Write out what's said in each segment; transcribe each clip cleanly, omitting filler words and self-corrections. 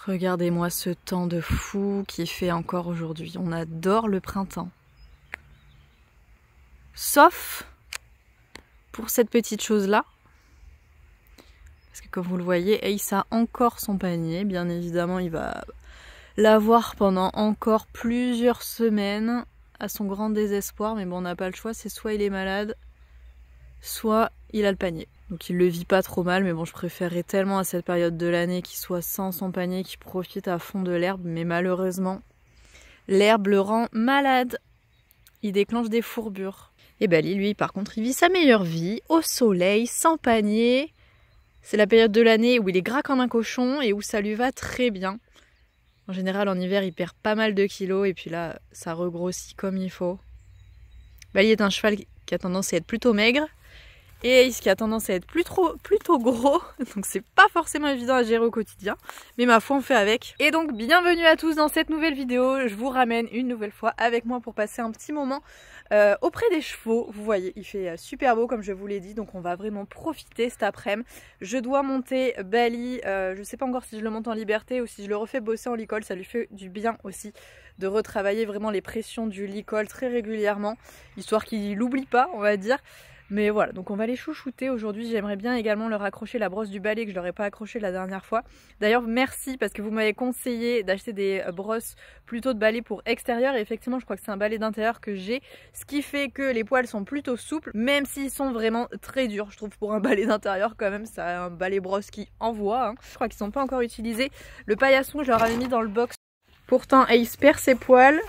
Regardez-moi ce temps de fou qu'il fait encore aujourd'hui. On adore le printemps. Sauf pour cette petite chose-là. Parce que comme vous le voyez, Ace a encore son panier. Bien évidemment, il va l'avoir pendant encore plusieurs semaines, à son grand désespoir. Mais bon, on n'a pas le choix, c'est soit il est malade, soit il a le panier. Donc il le vit pas trop mal, mais bon, je préférerais tellement à cette période de l'année qu'il soit sans son panier, qu'il profite à fond de l'herbe. Mais malheureusement, l'herbe le rend malade. Il déclenche des fourbures. Et Bali, lui, par contre, il vit sa meilleure vie, au soleil, sans panier. C'est la période de l'année où il est gras comme un cochon et où ça lui va très bien. En général, en hiver, il perd pas mal de kilos et puis là, ça regrossit comme il faut. Bali est un cheval qui a tendance à être plutôt maigre et Ace qui a tendance à être plutôt gros. Donc c'est pas forcément évident à gérer au quotidien. Mais ma foi, on fait avec. Et donc, bienvenue à tous dans cette nouvelle vidéo. Je vous ramène une nouvelle fois avec moi pour passer un petit moment auprès des chevaux. Vous voyez, il fait super beau comme je vous l'ai dit, donc on va vraiment profiter cet après-midi. Je dois monter Bali, je sais pas encore si je le monte en liberté ou si je le refais bosser en licol. Ça lui fait du bien aussi de retravailler vraiment les pressions du licol très régulièrement, histoire qu'il l'oublie pas, on va dire. Mais voilà, donc on va les chouchouter aujourd'hui. J'aimerais bien également leur accrocher la brosse du balai que je leur ai pas accroché la dernière fois. D'ailleurs, merci parce que vous m'avez conseillé d'acheter des brosses plutôt de balai pour extérieur. Et effectivement, je crois que c'est un balai d'intérieur que j'ai. Ce qui fait que les poils sont plutôt souples, même s'ils sont vraiment très durs. Je trouve pour un balai d'intérieur quand même, c'est un balai brosse qui envoie. Hein. Je crois qu'ils sont pas encore utilisés. Le paillasson, je leur avais mis dans le box. Pourtant, Ace perd ses poils.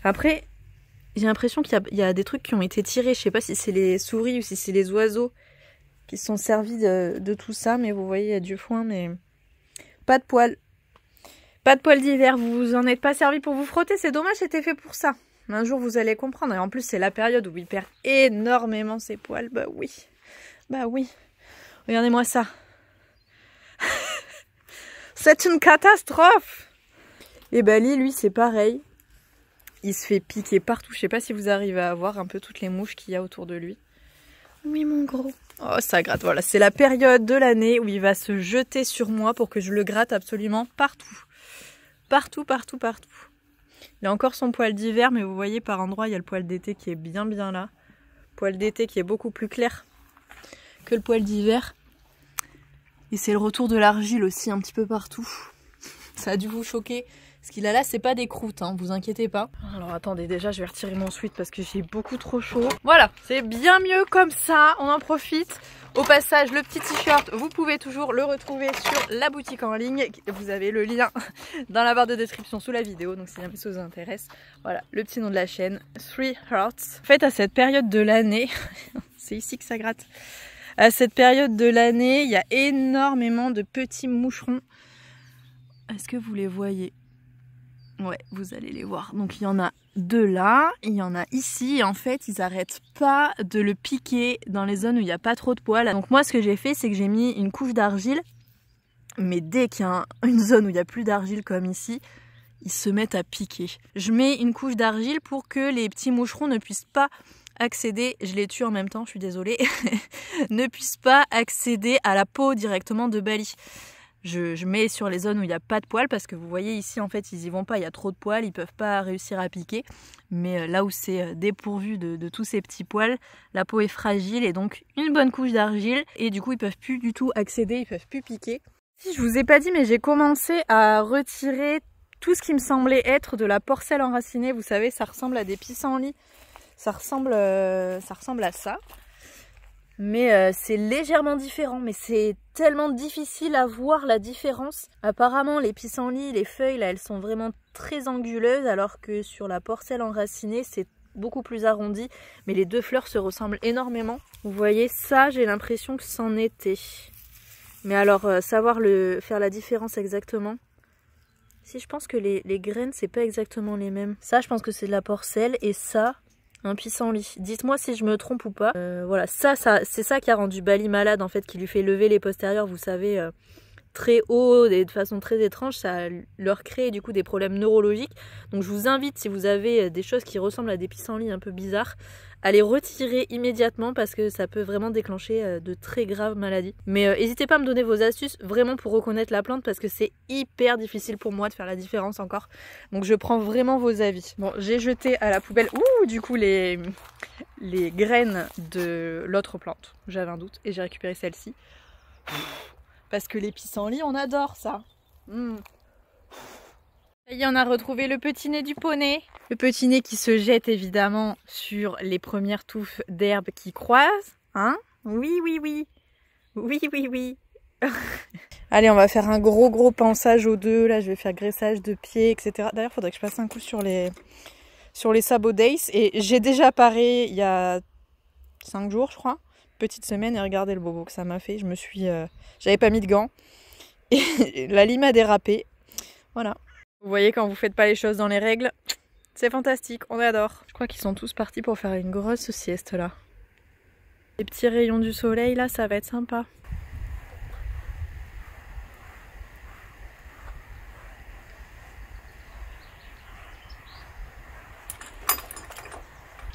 Après... j'ai l'impression qu'il y a des trucs qui ont été tirés. Je sais pas si c'est les souris ou si c'est les oiseaux qui se sont servis de tout ça. Mais vous voyez, il y a du foin, mais pas de poils. Pas de poils d'hiver. Vous vous en êtes pas servi pour vous frotter. C'est dommage, c'était fait pour ça. Un jour, vous allez comprendre. Et en plus, c'est la période où il perd énormément ses poils. Bah oui. Bah oui. Regardez-moi ça. C'est une catastrophe. Et Bali, lui, c'est pareil. Il se fait piquer partout. Je sais pas si vous arrivez à voir un peu toutes les mouches qu'il y a autour de lui. Oui, mon gros. Oh, ça gratte. Voilà, c'est la période de l'année où il va se jeter sur moi pour que je le gratte absolument partout. Partout, partout, partout. Il a encore son poil d'hiver, mais vous voyez par endroits, il y a le poil d'été qui est bien là. Poil d'été qui est beaucoup plus clair que le poil d'hiver. Et c'est le retour de l'argile aussi un petit peu partout. Ça a dû vous choquer. Ce qu'il a là, c'est pas des croûtes, hein, vous inquiétez pas. Alors attendez, déjà je vais retirer mon sweat parce que j'ai beaucoup trop chaud. Voilà, c'est bien mieux comme ça, on en profite. Au passage, le petit t-shirt, vous pouvez toujours le retrouver sur la boutique en ligne. Vous avez le lien dans la barre de description sous la vidéo, donc si jamais ça vous intéresse. Voilà, le petit nom de la chaîne, 3 Hearts. En fait, à cette période de l'année, c'est ici que ça gratte. À cette période de l'année, il y a énormément de petits moucherons. Est-ce que vous les voyez ? Ouais, vous allez les voir. Donc il y en a deux là, il y en a ici. Et en fait, ils n'arrêtent pas de le piquer dans les zones où il n'y a pas trop de poils. Donc moi, ce que j'ai fait, c'est que j'ai mis une couche d'argile. Mais dès qu'il y a une zone où il n'y a plus d'argile comme ici, ils se mettent à piquer. Je mets une couche d'argile pour que les petits moucherons ne puissent pas accéder, je les tue en même temps, je suis désolée, ne puissent pas accéder à la peau directement de Bali. Je mets sur les zones où il n'y a pas de poils parce que vous voyez ici en fait ils y vont pas, il y a trop de poils, ils peuvent pas réussir à piquer. Mais là où c'est dépourvu de tous ces petits poils, la peau est fragile et donc une bonne couche d'argile et du coup ils peuvent plus du tout accéder, ils peuvent plus piquer. Si je vous ai pas dit mais j'ai commencé à retirer tout ce qui me semblait être de la porcelle enracinée. Vous savez, ça ressemble à des pissenlits, ça ressemble à ça. Mais c'est légèrement différent, mais c'est tellement difficile à voir la différence. Apparemment les pissenlits, les feuilles là, elles sont vraiment très anguleuses, alors que sur la porcelle enracinée c'est beaucoup plus arrondi. Mais les deux fleurs se ressemblent énormément. Vous voyez ça, j'ai l'impression que c'en était. Mais alors savoir faire la différence exactement. Si je pense que les graines c'est pas exactement les mêmes. Ça je pense que c'est de la porcelle et ça... un pissenlit. Dites-moi si je me trompe ou pas. Voilà, c'est ça qui a rendu Bali malade en fait, qui lui fait lever les postérieurs, vous savez, très haut et de façon très étrange, ça leur crée du coup des problèmes neurologiques. Donc je vous invite, si vous avez des choses qui ressemblent à des pissenlits un peu bizarres, à les retirer immédiatement parce que ça peut vraiment déclencher de très graves maladies. Mais n'hésitez pas à me donner vos astuces vraiment pour reconnaître la plante parce que c'est hyper difficile pour moi de faire la différence encore. Donc je prends vraiment vos avis. Bon, j'ai jeté à la poubelle, du coup les graines de l'autre plante. J'avais un doute et j'ai récupéré celle-ci. Parce que les pissenlits, on adore ça. Ça y est, on a retrouvé le petit nez du poney. Le petit nez qui se jette évidemment sur les premières touffes d'herbe qui croisent. Hein? Oui, oui, oui. Oui, oui, oui. Allez, on va faire un gros pansage aux deux. Là, je vais faire graissage de pieds, etc. D'ailleurs, il faudrait que je passe un coup sur les sabots d'Ace. Et j'ai déjà paré il y a 5 jours, je crois. Petite semaine, et regardez le bobo que ça m'a fait. J'avais pas mis de gants. Et la lime a dérapé. Voilà. Vous voyez, quand vous faites pas les choses dans les règles, c'est fantastique, on adore. Je crois qu'ils sont tous partis pour faire une grosse sieste là. Les petits rayons du soleil là, ça va être sympa.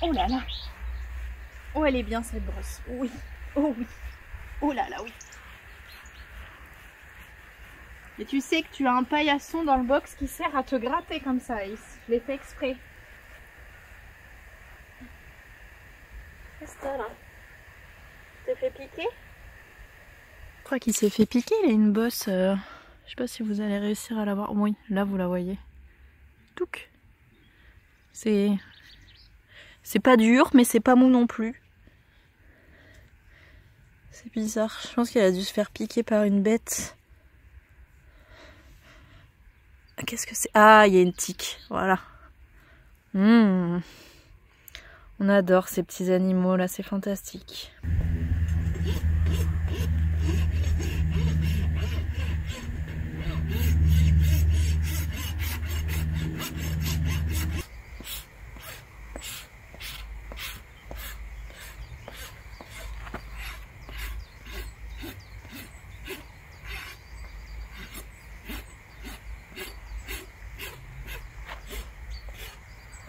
Oh là là. Oh, elle est bien cette brosse. Oui. Oh oui. Oh là là, oui. Et tu sais que tu as un paillasson dans le box qui sert à te gratter comme ça, Ace. Je l'ai fait exprès. Qu'est-ce que t'as là? T'es fait piquer? Je crois qu'il s'est fait piquer, il a une bosse. Je sais pas si vous allez réussir à la voir. Oui, là vous la voyez. Touc. C'est pas dur, mais c'est pas mou non plus. C'est bizarre. Je pense qu'il a dû se faire piquer par une bête. Qu'est-ce que c'est? Ah, il y a une tique. Voilà. On adore ces petits animaux là, c'est fantastique.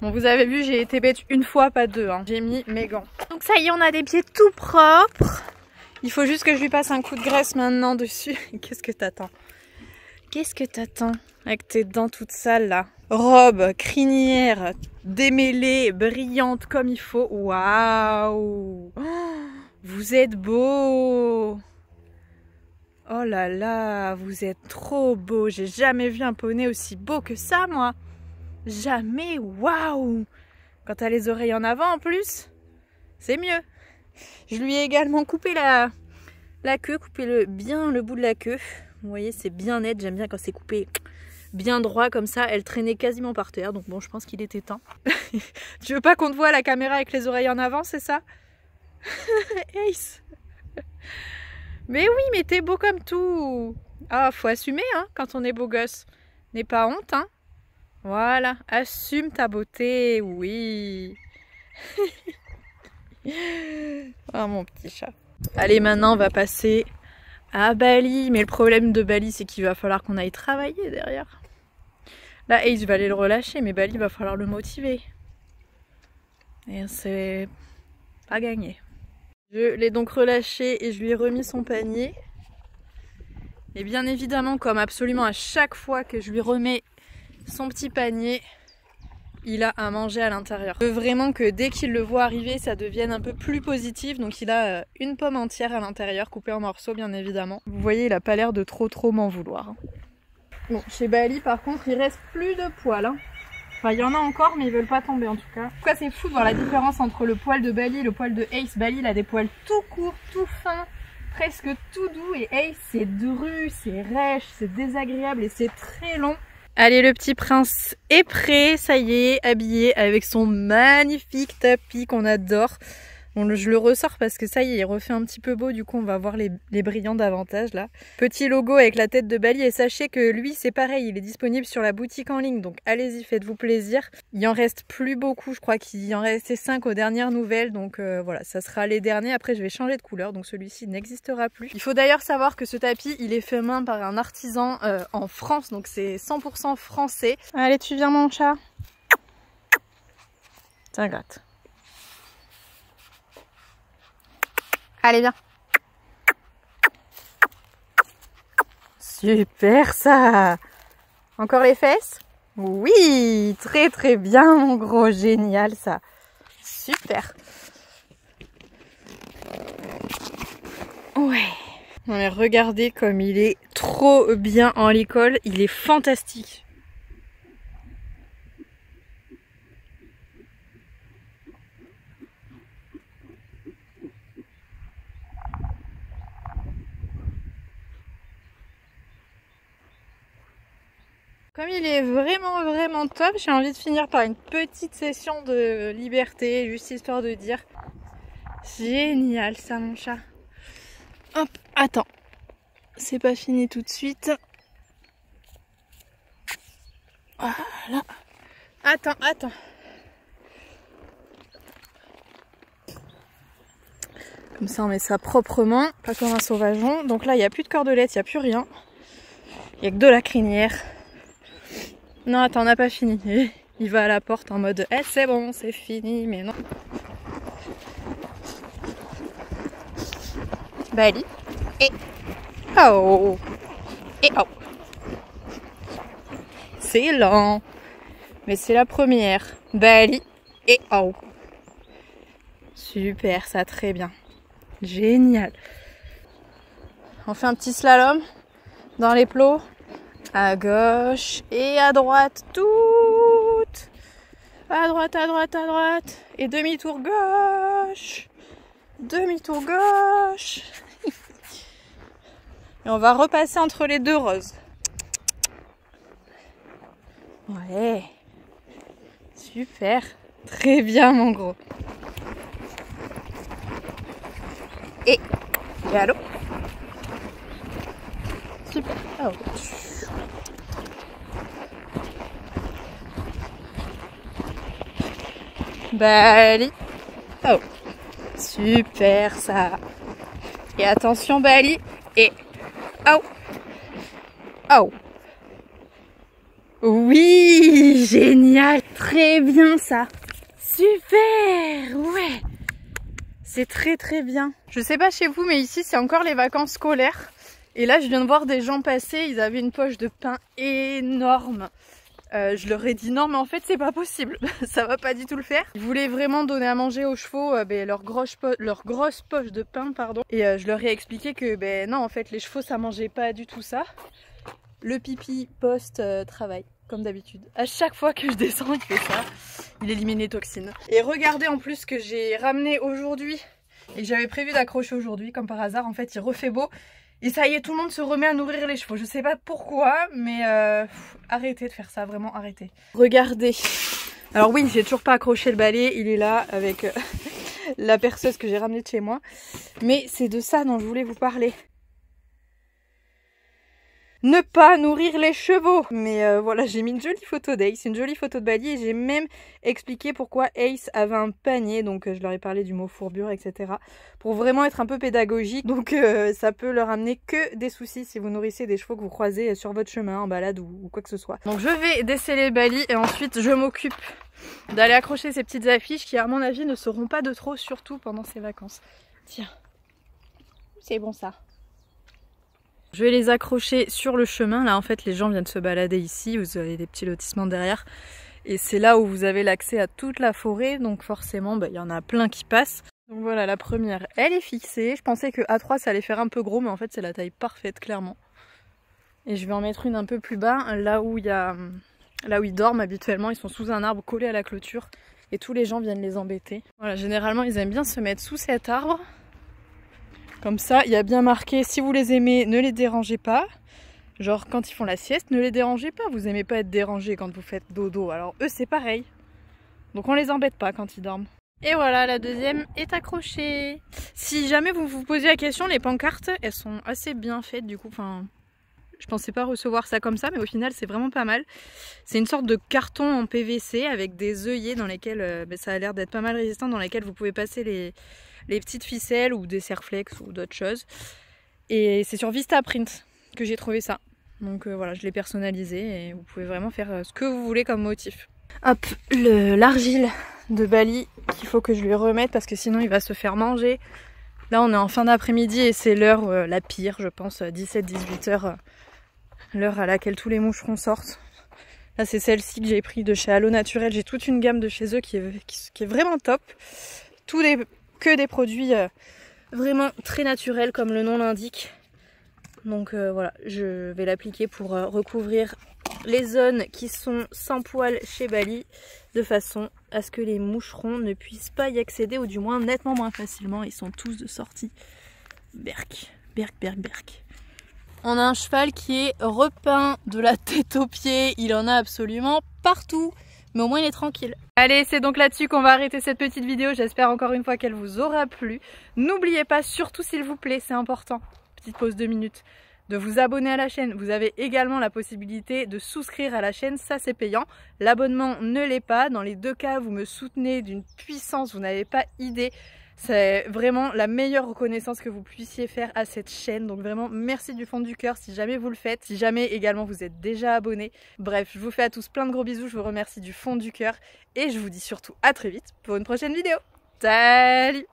Bon, vous avez vu, j'ai été bête une fois, pas deux. Hein. J'ai mis mes gants. Donc ça y est, on a des pieds tout propres. Il faut juste que je lui passe un coup de graisse maintenant dessus. Qu'est-ce que t'attends? Qu'est-ce que t'attends avec tes dents toutes sales là? Robe, crinière, démêlée, brillante comme il faut. Waouh! Vous êtes beau! Oh là là, vous êtes trop beau. J'ai jamais vu un poney aussi beau que ça, moi. Jamais, waouh! Quand t'as les oreilles en avant en plus, c'est mieux. Je lui ai également coupé la queue, coupé bien le bout de la queue. Vous voyez, c'est bien net, j'aime bien quand c'est coupé bien droit comme ça. Elle traînait quasiment par terre, donc bon, je pense qu'il était temps. Tu veux pas qu'on te voit à la caméra avec les oreilles en avant, c'est ça? Ace! Mais oui, mais t'es beau comme tout. Ah, faut assumer, hein, quand on est beau gosse. N'aie pas honte, hein. Voilà, assume ta beauté, oui. Oh mon petit chat. Allez, maintenant on va passer à Bali. Mais le problème de Bali, c'est qu'il va falloir qu'on aille travailler derrière. Là, Ace va aller le relâcher, mais Bali va falloir le motiver. Et c'est pas gagné. Je l'ai donc relâché et je lui ai remis son panier. Et bien évidemment, comme absolument à chaque fois que je lui remets son petit panier, il a à manger à l'intérieur. Je veux vraiment que dès qu'il le voit arriver, ça devienne un peu plus positif. Donc il a une pomme entière à l'intérieur, coupée en morceaux bien évidemment. Vous voyez, il a pas l'air de trop m'en vouloir. Bon, chez Bali par contre, il reste plus de poils. Hein. Enfin, il y en a encore, mais ils veulent pas tomber en tout cas. En tout cas, c'est fou de voir la différence entre le poil de Bali et le poil de Ace. Bali, il a des poils tout courts, tout fins, presque tout doux. Et Ace, c'est dru, c'est rêche, c'est désagréable et c'est très long. Allez, le petit prince est prêt, ça y est, habillé avec son magnifique tapis qu'on adore. Bon, je le ressors parce que ça y est, il refait un petit peu beau, du coup on va voir les brillants davantage là. Petit logo avec la tête de Bali et sachez que lui c'est pareil, il est disponible sur la boutique en ligne, donc allez-y, faites-vous plaisir. Il en reste plus beaucoup, je crois qu'il en restait 5 aux dernières nouvelles, donc voilà, ça sera les derniers. Après je vais changer de couleur, donc celui-ci n'existera plus. Il faut d'ailleurs savoir que ce tapis, il est fait main par un artisan en France, donc c'est 100% français. Allez, tu viens mon chat. Tiens, gratte. Allez, viens. Super ça. Encore les fesses? Oui, très très bien mon gros, génial ça. Super. Ouais. Non mais regardez comme il est trop bien en l'école, il est fantastique. Comme il est vraiment top, j'ai envie de finir par une petite session de liberté, juste histoire de dire génial ça mon chat. Hop, attends, c'est pas fini tout de suite. Voilà. Attends. Comme ça on met ça proprement, pas comme un sauvageon. Donc là il n'y a plus de cordelette, il n'y a plus rien. Il n'y a que de la crinière. Non, attends, on n'a pas fini. Il va à la porte en mode eh, c'est bon, c'est fini, mais non. Bali. Et oh. Et oh. C'est lent. Mais c'est la première. Bali. Et oh. Super, ça très bien. Génial. On fait un petit slalom dans les plots. À gauche et à droite, toutes. À droite. Et demi-tour gauche. Demi-tour gauche. Et on va repasser entre les deux roses. Ouais. Super. Très bien, mon gros. Et allô. Super. Oh. Bali. Oh. Super ça. Et attention Bali. Et oh. Oh. Oui, génial. Très bien ça. Super. Ouais. C'est très bien. Je sais pas chez vous, mais ici c'est encore les vacances scolaires. Et là je viens de voir des gens passer, ils avaient une poche de pain énorme. Je leur ai dit non mais en fait c'est pas possible, ça va pas du tout le faire. Ils voulaient vraiment donner à manger aux chevaux leur grosse poche de pain pardon. Et je leur ai expliqué que non en fait les chevaux ça mangeait pas du tout ça. Le pipi post-travail comme d'habitude. À chaque fois que je descends il fait ça, il élimine les toxines. Et regardez en plus que j'ai ramené aujourd'hui et que j'avais prévu d'accrocher aujourd'hui comme par hasard. En fait il refait beau. Et ça y est, tout le monde se remet à nourrir les chevaux. Je sais pas pourquoi, mais arrêtez de faire ça, vraiment arrêtez. Regardez. Alors oui, j'ai toujours pas accroché le balai. Il est là avec la perceuse que j'ai ramenée de chez moi. Mais c'est de ça dont je voulais vous parler. Ne pas nourrir les chevaux. Mais voilà, j'ai mis une jolie photo d'Ace, une jolie photo de Bali et j'ai même expliqué pourquoi Ace avait un panier. Donc je leur ai parlé du mot fourbure, etc. Pour vraiment être un peu pédagogique. Donc ça peut leur amener que des soucis si vous nourrissez des chevaux que vous croisez sur votre chemin, en balade ou quoi que ce soit. Donc je vais déceler Bali et ensuite je m'occupe d'aller accrocher ces petites affiches qui à mon avis ne seront pas de trop, surtout pendant ces vacances. Tiens, c'est bon ça. Je vais les accrocher sur le chemin. Là en fait les gens viennent se balader ici. Vous avez des petits lotissements derrière. Et c'est là où vous avez l'accès à toute la forêt. Donc forcément il y en a plein qui passent. Donc voilà, la première elle est fixée. Je pensais que A3 ça allait faire un peu gros. Mais en fait c'est la taille parfaite clairement. Et je vais en mettre une un peu plus bas. Là où ils dorment habituellement. Ils sont sous un arbre collé à la clôture. Et tous les gens viennent les embêter. Voilà, généralement ils aiment bien se mettre sous cet arbre. Comme ça, il y a bien marqué, si vous les aimez, ne les dérangez pas. Genre, quand ils font la sieste, ne les dérangez pas. Vous aimez pas être dérangé quand vous faites dodo. Alors, eux, c'est pareil. Donc, on les embête pas quand ils dorment. Et voilà, la deuxième est accrochée. Si jamais vous vous posez la question, les pancartes, elles sont assez bien faites du coup. Enfin, je pensais pas recevoir ça comme ça, mais au final, c'est vraiment pas mal. C'est une sorte de carton en PVC avec des œillets dans lesquels ça a l'air d'être pas mal résistant, dans lesquels vous pouvez passer les petites ficelles ou des serflex ou d'autres choses. Et c'est sur Vistaprint que j'ai trouvé ça. Donc voilà, je l'ai personnalisé et vous pouvez vraiment faire ce que vous voulez comme motif. Hop, l'argile de Bali qu'il faut que je lui remette parce que sinon il va se faire manger. Là on est en fin d'après-midi et c'est l'heure la pire, je pense, 17-18 heures, l'heure à laquelle tous les moucherons sortent. Là c'est celle-ci que j'ai pris de chez Allo Naturel, j'ai toute une gamme de chez eux qui est vraiment top. Que des produits vraiment très naturels comme le nom l'indique. Donc voilà, je vais l'appliquer pour recouvrir les zones qui sont sans poils chez Bali, de façon à ce que les moucherons ne puissent pas y accéder, ou du moins nettement moins facilement. Ils sont tous de sortie. Berk. On a un cheval qui est repeint de la tête aux pieds, il en a absolument partout, mais au moins il est tranquille. Allez, c'est donc là-dessus qu'on va arrêter cette petite vidéo, j'espère encore une fois qu'elle vous aura plu. N'oubliez pas, surtout s'il vous plaît, c'est important, petite pause 2 minutes, de vous abonner à la chaîne. Vous avez également la possibilité de souscrire à la chaîne, ça c'est payant. L'abonnement ne l'est pas, dans les deux cas vous me soutenez d'une puissance, vous n'avez pas idée. C'est vraiment la meilleure reconnaissance que vous puissiez faire à cette chaîne. Donc vraiment merci du fond du cœur si jamais vous le faites, si jamais également vous êtes déjà abonné. Bref, je vous fais à tous plein de gros bisous, je vous remercie du fond du cœur et je vous dis surtout à très vite pour une prochaine vidéo. Salut!